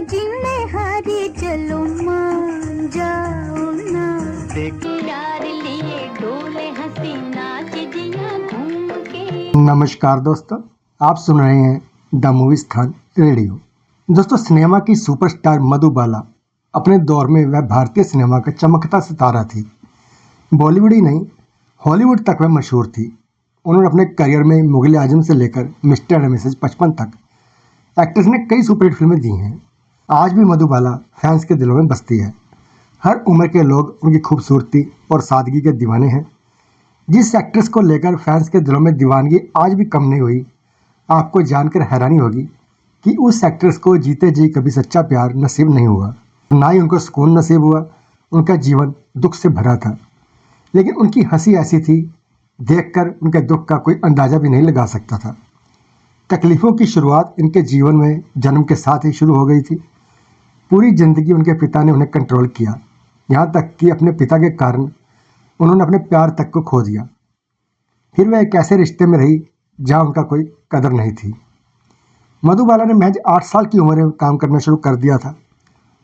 जिन्ने हारी चलो मान जाओ ना यार लिए डोले हंसी नाच जिया घूम के। नमस्कार दोस्तों, आप सुन रहे हैं द मूवी स्थान रेडियो। दोस्तों, सिनेमा की सुपरस्टार मधुबाला अपने दौर में वह भारतीय सिनेमा का चमकता सितारा थी। बॉलीवुड ही नहीं, हॉलीवुड तक वह मशहूर थी। उन्होंने अपने करियर में मुगल आजम से लेकर मिस्टर एंड मिसेज 55 तक एक्ट्रेस ने कई सुपरहिट फिल्में दी हैं। आज भी मधुबाला फैंस के दिलों में बसती है। हर उम्र के लोग उनकी खूबसूरती और सादगी के दीवाने हैं। जिस एक्ट्रेस को लेकर फैंस के दिलों में दीवानगी आज भी कम नहीं हुई, आपको जानकर हैरानी होगी कि उस एक्ट्रेस को जीते जी कभी सच्चा प्यार नसीब नहीं हुआ, ना ही उनको सुकून नसीब हुआ। उनका जीवन दुख से भरा था, लेकिन उनकी हंसी ऐसी थी, देखकर उनके दुख का कोई अंदाज़ा भी नहीं लगा सकता था। तकलीफ़ों की शुरुआत इनके जीवन में जन्म के साथ ही शुरू हो गई थी। पूरी ज़िंदगी उनके पिता ने उन्हें कंट्रोल किया, यहाँ तक कि अपने पिता के कारण उन्होंने अपने प्यार तक को खो दिया। फिर वह एक ऐसे रिश्ते में रही जहाँ उनका कोई कदर नहीं थी। मधुबाला ने महज 8 साल की उम्र में काम करना शुरू कर दिया था।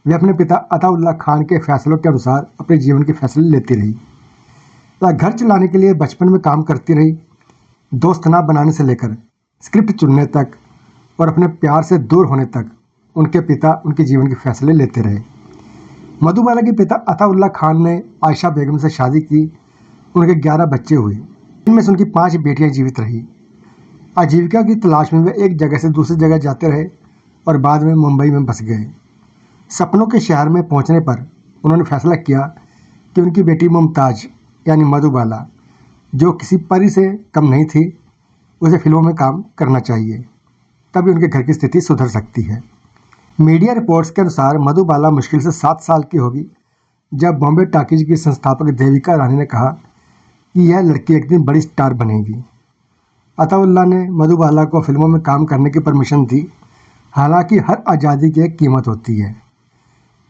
वे अपने पिता अताउल्लाह खान के फैसलों के अनुसार अपने जीवन के फैसले लेती रही। वह घर चलाने के लिए बचपन में काम करती रही। दोस्त ना बनाने से लेकर स्क्रिप्ट चुनने तक और अपने प्यार से दूर होने तक उनके पिता उनके जीवन के फैसले लेते रहे। मधुबाला के पिता अताउल्लाह खान ने आयशा बेगम से शादी की। उनके 11 बच्चे हुए, इनमें से उनकी 5 बेटियां जीवित रही। आजीविका की तलाश में वे एक जगह से दूसरी जगह जाते रहे और बाद में मुंबई में बस गए। सपनों के शहर में पहुंचने पर उन्होंने फैसला किया कि उनकी बेटी मुमताज़ यानी मधुबाला, जो किसी परी से कम नहीं थी, उसे फिल्मों में काम करना चाहिए, तभी उनके घर की स्थिति सुधर सकती है। मीडिया रिपोर्ट्स के अनुसार मधुबाला मुश्किल से 7 साल की होगी जब बॉम्बे टॉकीज की संस्थापक देविका रानी ने कहा कि यह लड़की एक दिन बड़ी स्टार बनेगी। अताउल्लाह ने मधुबाला को फिल्मों में काम करने की परमिशन दी, हालांकि हर आज़ादी की एक कीमत होती है।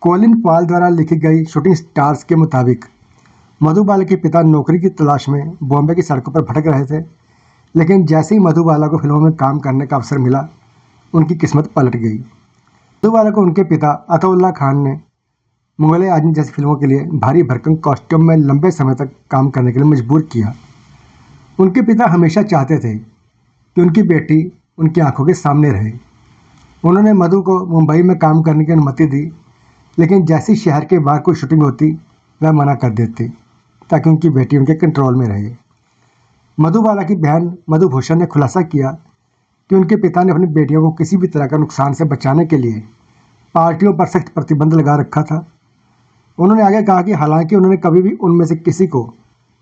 कॉलिन पॉल द्वारा लिखी गई शूटिंग स्टार्स के मुताबिक मधुबाला के पिता नौकरी की तलाश में बॉम्बे की सड़कों पर भटक रहे थे, लेकिन जैसे ही मधुबाला को फिल्मों में काम करने का अवसर मिला, उनकी किस्मत पलट गई। मधुबाला को उनके पिता अताउल्लाह खान ने मुगल आजम जैसी फिल्मों के लिए भारी भरकम कॉस्ट्यूम में लंबे समय तक काम करने के लिए मजबूर किया। उनके पिता हमेशा चाहते थे कि उनकी बेटी उनकी आंखों के सामने रहे। उन्होंने मधु को मुंबई में काम करने की अनुमति दी, लेकिन जैसी शहर के बाहर कोई शूटिंग होती वह मना कर देते ताकि उनकी बेटी उनके कंट्रोल में रहे। मधुबाला की बहन मधुभूषण ने खुलासा किया कि उनके पिता ने अपनी बेटियों को किसी भी तरह का नुकसान से बचाने के लिए पार्टियों पर सख्त प्रतिबंध लगा रखा था। उन्होंने आगे कहा कि हालांकि उन्होंने कभी भी उनमें से किसी को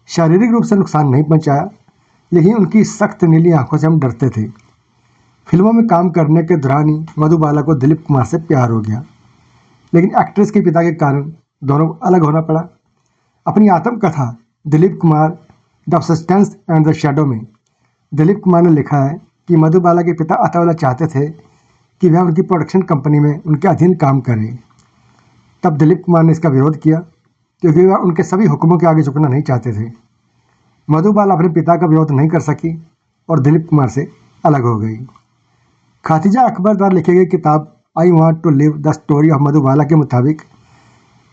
शारीरिक रूप से नुकसान नहीं पहुंचाया, लेकिन उनकी सख्त नीली आंखों से हम डरते थे। फिल्मों में काम करने के दौरान ही मधुबाला को दिलीप कुमार से प्यार हो गया, लेकिन एक्ट्रेस के पिता के कारण दोनों को अलग होना पड़ा। अपनी आत्मकथा Dilip Kumar the sustains and the shadow में दिलीप कुमार ने लिखा है कि मधुबाला के पिता अताउल्लाह चाहते थे कि वह उनकी प्रोडक्शन कंपनी में उनके अधीन काम करे। तब दिलीप कुमार ने इसका विरोध किया क्योंकि वह उनके सभी हुक्मों के आगे झुकना नहीं चाहते थे। मधुबाला अपने पिता का विरोध नहीं कर सकी और दिलीप कुमार से अलग हो गई। खातिजा अकबर द्वारा लिखी गई किताब I want to live the story of Madhubala के मुताबिक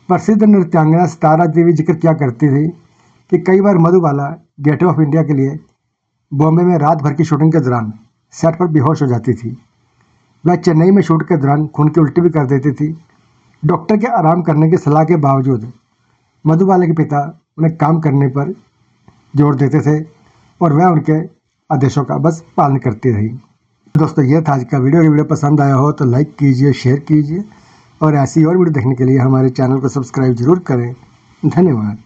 प्रसिद्ध नृत्यांगना सितारा देवी जिक्र किया करती थी कि कई बार मधुबाला गेट ऑफ इंडिया के लिए बॉम्बे में रात भर की शूटिंग के दौरान सेट पर बेहोश हो जाती थी। वह चेन्नई में शूट के दौरान खून की उल्टी भी कर देती थी। डॉक्टर के आराम करने की सलाह के बावजूद मधुबाला के पिता उन्हें काम करने पर जोर देते थे और वह उनके आदेशों का बस पालन करती रही। दोस्तों, यह था आज का वीडियो पसंद आया हो तो लाइक कीजिए, शेयर कीजिए और ऐसी और वीडियो देखने के लिए हमारे चैनल को सब्सक्राइब जरूर करें। धन्यवाद।